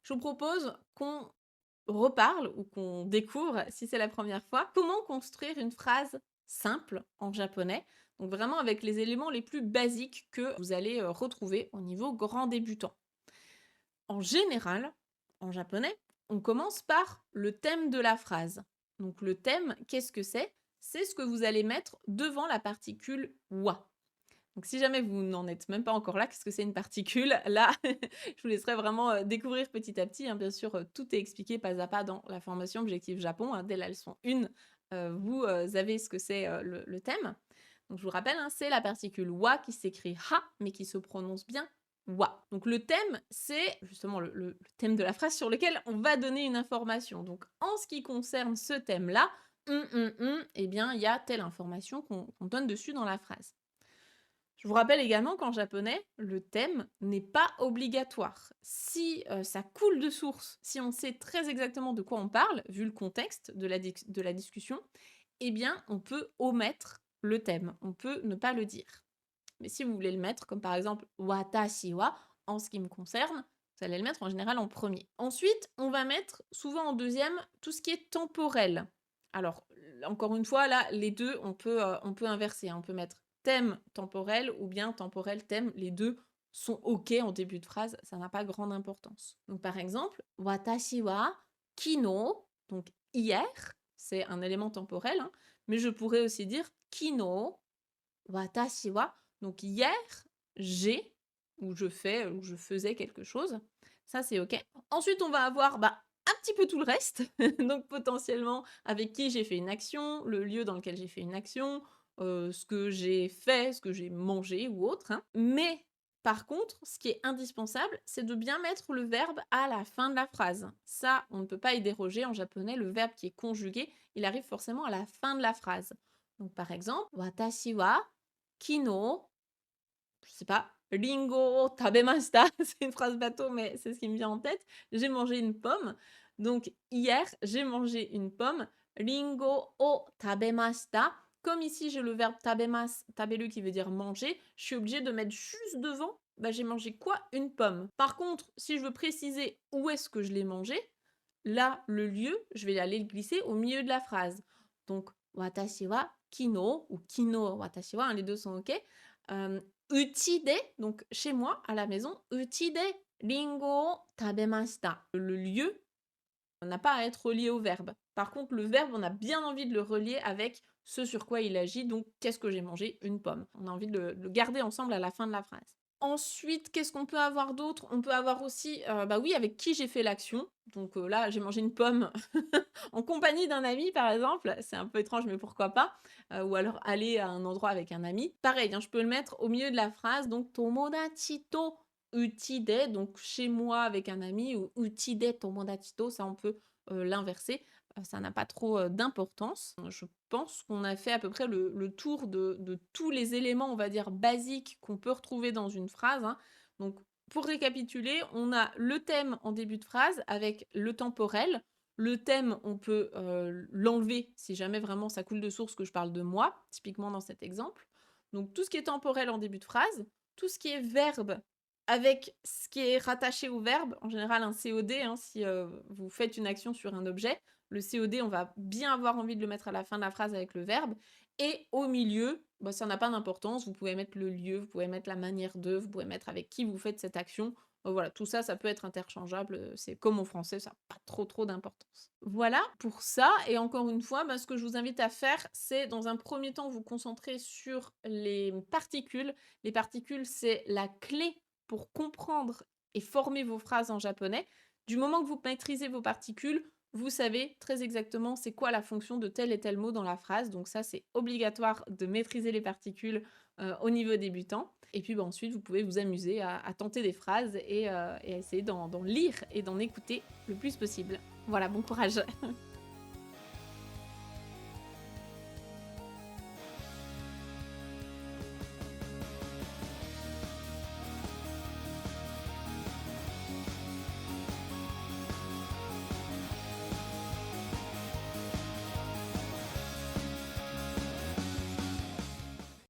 je vous propose qu'on reparle ou qu'on découvre, si c'est la première fois, comment construire une phrase simple en japonais. Donc vraiment avec les éléments les plus basiques que vous allez retrouver au niveau grand débutant. En général, en japonais, on commence par le thème de la phrase. Donc le thème, qu'est-ce que c'est? C'est ce que vous allez mettre devant la particule wa. Donc si jamais vous n'en êtes même pas encore là, qu'est-ce que c'est une particule? Là, je vous laisserai vraiment, découvrir petit à petit, hein. Bien sûr, tout est expliqué pas à pas dans la formation Objectif Japon, hein. Dès la leçon 1, vous, avez ce que c'est, le thème. Donc je vous rappelle, hein, c'est la particule wa qui s'écrit ha, mais qui se prononce bien wa. Donc le thème, c'est justement le thème de la phrase sur lequel on va donner une information. Donc en ce qui concerne ce thème-là, eh bien, il y a telle information qu'on donne dessus dans la phrase. Je vous rappelle également qu'en japonais, le thème n'est pas obligatoire. Si ça coule de source, si on sait très exactement de quoi on parle, vu le contexte de la discussion, eh bien, on peut omettre le thème, on peut ne pas le dire. Mais si vous voulez le mettre, comme par exemple watashi wa, en ce qui me concerne, vous allez le mettre en général en premier. Ensuite, on va mettre souvent en deuxième tout ce qui est temporel. Alors, encore une fois, là, les deux, on peut inverser, hein. On peut mettre thème temporel ou bien temporel thème. Les deux sont OK en début de phrase, ça n'a pas grande importance. Donc, par exemple, watashi wa kino, donc hier, c'est un élément temporel, hein, mais je pourrais aussi dire kino watashi wa, donc hier, j'ai, ou je fais, ou je faisais quelque chose. Ça, c'est OK. Ensuite, on va avoir un petit peu tout le reste. Donc, potentiellement, avec qui j'ai fait une action, le lieu dans lequel j'ai fait une action, ce que j'ai fait, ce que j'ai mangé ou autre, hein. Mais, par contre, ce qui est indispensable, c'est de bien mettre le verbe à la fin de la phrase. Ça, on ne peut pas y déroger. En japonais, le verbe qui est conjugué, il arrive forcément à la fin de la phrase. Donc, par exemple, watashi wa kino, je sais pas, ringo o tabemashita, c'est une phrase bateau, mais c'est ce qui me vient en tête. J'ai mangé une pomme. Donc, hier, j'ai mangé une pomme. Ringo o tabemashita. Comme ici, j'ai le verbe taberu qui veut dire manger, je suis obligée de mettre juste devant, j'ai mangé quoi? Une pomme. Par contre, si je veux préciser où est-ce que je l'ai mangé, là, le lieu, je vais aller le glisser au milieu de la phrase. Donc, watashi wa kino ou kino watashi wa, hein, les deux sont OK. Uchi de, donc chez moi, à la maison, uchi de ringo o tabemashita. Le lieu n'a pas à être relié au verbe. Par contre, le verbe, on a bien envie de le relier avec ce sur quoi il agit. Donc, qu'est-ce que j'ai mangé? Une pomme. On a envie de le garder ensemble à la fin de la phrase. Ensuite, qu'est-ce qu'on peut avoir d'autre? On peut avoir aussi, oui, avec qui j'ai fait l'action. Donc là, j'ai mangé une pomme en compagnie d'un ami, par exemple. C'est un peu étrange, mais pourquoi pas? Ou alors aller à un endroit avec un ami. Pareil, hein, je peux le mettre au milieu de la phrase, donc tomodachi to uchi de, donc chez moi avec un ami, ou uchi de tomodachi to, ça on peut l'inverser. Ça n'a pas trop d'importance. Je pense qu'on a fait à peu près le tour de tous les éléments, on va dire, basiques qu'on peut retrouver dans une phrase, hein. Donc, pour récapituler, on a le thème en début de phrase avec le temporel. Le thème, on peut l'enlever si jamais vraiment ça coule de source que je parle de moi, typiquement dans cet exemple. Donc, tout ce qui est temporel en début de phrase, tout ce qui est verbe avec ce qui est rattaché au verbe, en général un COD, hein, si vous faites une action sur un objet, le COD, on va bien avoir envie de le mettre à la fin de la phrase avec le verbe. Et au milieu, ça n'a pas d'importance, vous pouvez mettre le lieu, vous pouvez mettre la manière de, vous pouvez mettre avec qui vous faites cette action. Voilà, tout ça, ça peut être interchangeable, c'est comme au français, ça n'a pas trop d'importance. Voilà pour ça, et encore une fois, ce que je vous invite à faire, c'est dans un premier temps vous concentrer sur les particules. Les particules, c'est la clé pour comprendre et former vos phrases en japonais. Du moment que vous maîtrisez vos particules, vous savez très exactement c'est quoi la fonction de tel et tel mot dans la phrase. Donc ça, c'est obligatoire de maîtriser les particules au niveau débutant. Et puis ensuite, vous pouvez vous amuser à tenter des phrases et à essayer d'en lire et d'en écouter le plus possible. Voilà, bon courage.